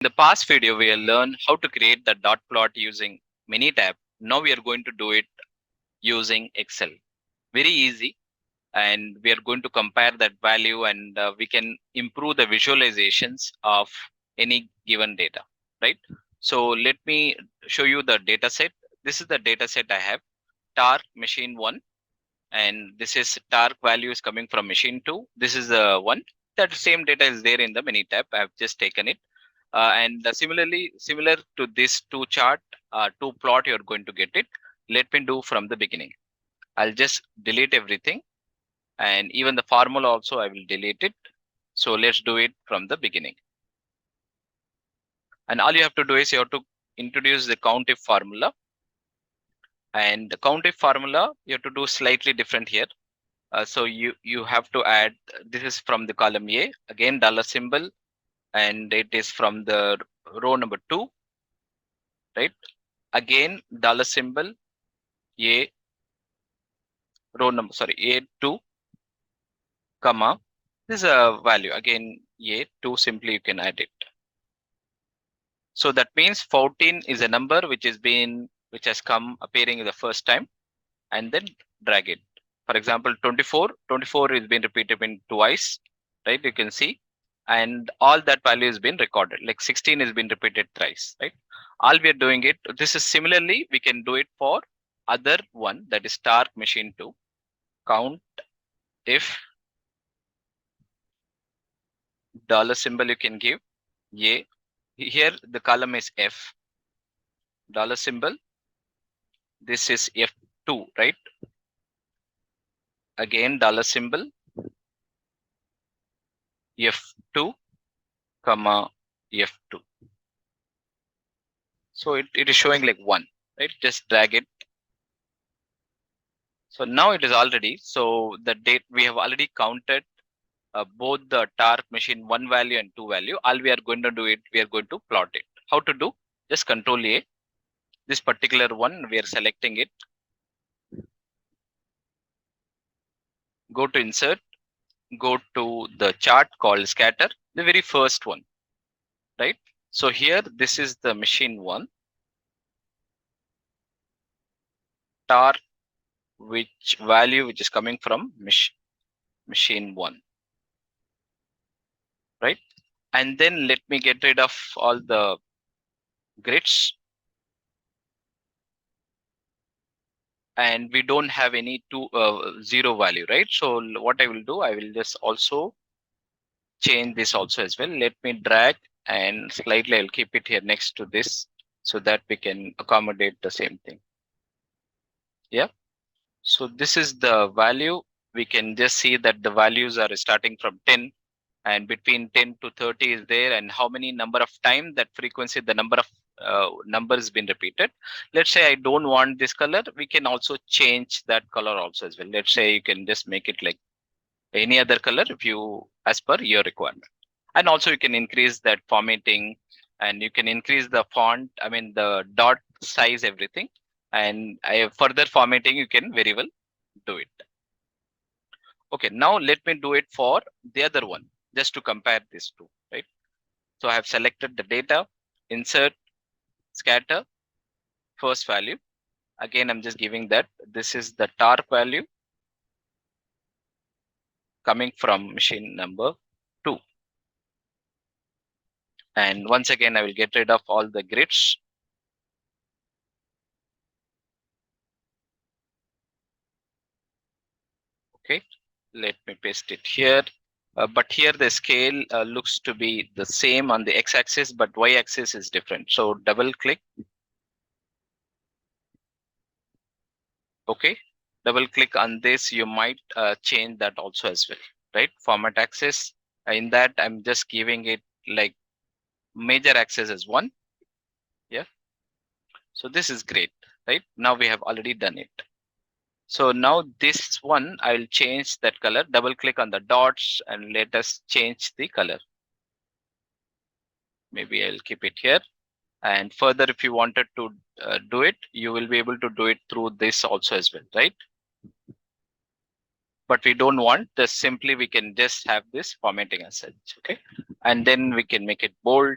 In the past video, we have learned how to create the dot plot using Minitab. Now we are going to do it using Excel. Very easy. And we are going to compare that value and we can improve the visualizations of any given data, right? So let me show you the data set. This is the data set I have, TARC machine 1, and this is TARC value is coming from machine 2. This is the one. That same data is there in the Minitab. I have just taken it. And similarly, similar to this two chart, two plot, you're going to get it. Let me do from the beginning. I'll just delete everything, and even the formula also I will delete it. So let's do it from the beginning. And all you have to do is you have to introduce the COUNTIF formula. And the COUNTIF formula, you have to do slightly different here. So you have to add, this is from the column A, again dollar symbol, and it is from the row number 2, right? Again dollar symbol, A, row number, sorry, A2, comma, this is a value, again A2, simply you can add it. So that means 14 is a number which has come appearing the first time, and then drag it. For example, 24 is been repeated in twice, right? You can see, and all that value has been recorded. Like 16 has been repeated thrice, right? All we are doing it. This is similarly we can do it for other one, that is TARC machine 2. Count if dollar symbol you can give A. Here the column is F. Dollar symbol. This is F2, right? Again dollar symbol, F2, comma F2. So it is showing like 1, right? Just drag it. So now it is already, so the date we have already counted both the TARC machine 1 value and 2 value. All we are going to do it, we are going to plot it. How to do? Just Control A. This particular one, we are selecting it. Go to Insert. Go to the chart called Scatter, the very first one, right? So here, this is the machine 1. TARC, which value which is coming from machine 1, right? And then let me get rid of all the grids. And we don't have any 0 value, right? So what I will do, I will just also change this also as well. Let me drag and slightly I'll keep it here next to this so that we can accommodate the same thing. Yeah. So this is the value. We can just see that the values are starting from 10, and between 10 to 30 is there, and how many number of time that frequency, the number of numbers been repeated. Let's say I don't want this color, we can also change that color also as well. Let's say you can just make it like any other color if you, as per your requirement. And also you can increase that formatting, and you can increase the font, I mean the dot size, everything. And further formatting you can very well do it. Okay, now let me do it for the other one, just to compare these two, right? So I have selected the data, insert, scatter, first value. Again, I'm just giving that this is the TARC value coming from machine number 2. And once again, I will get rid of all the grids. Okay, let me paste it here. But here the scale looks to be the same on the x-axis, but y-axis is different. So double click. Okay, double click on this. You might change that also as well, right? Format axis. In that, I'm just giving it like major axis as 1. Yeah. So this is great, right? Now we have already done it. So now this one, I'll change that color. Double click on the dots and let us change the color. Maybe I'll keep it here. And further, if you wanted to do it, you will be able to do it through this also as well, right? But we don't want this, simply we can just have this formatting as such, okay? And then we can make it bold.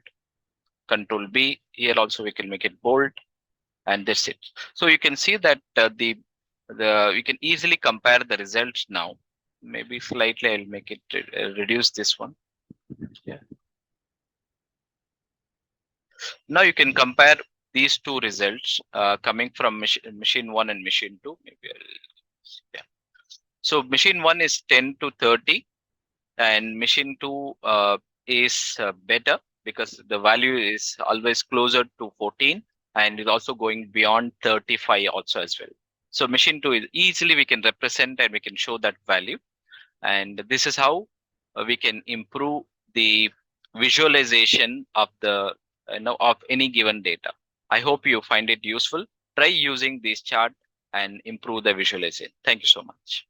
Control B. Here also we can make it bold, and that's it. So you can see that the you can easily compare the results now. Maybe slightly I'll make it reduce this one. Yeah. Now you can compare these two results coming from machine 1 and machine 2. Maybe yeah. So machine 1 is 10 to 30, and machine 2 is better because the value is always closer to 14, and is also going beyond 35 also as well. So machine 2 is easily we can represent and we can show that value, and this is how we can improve the visualization of the of any given data. I hope you find it useful. Try using this chart and improve the visualization. Thank you so much.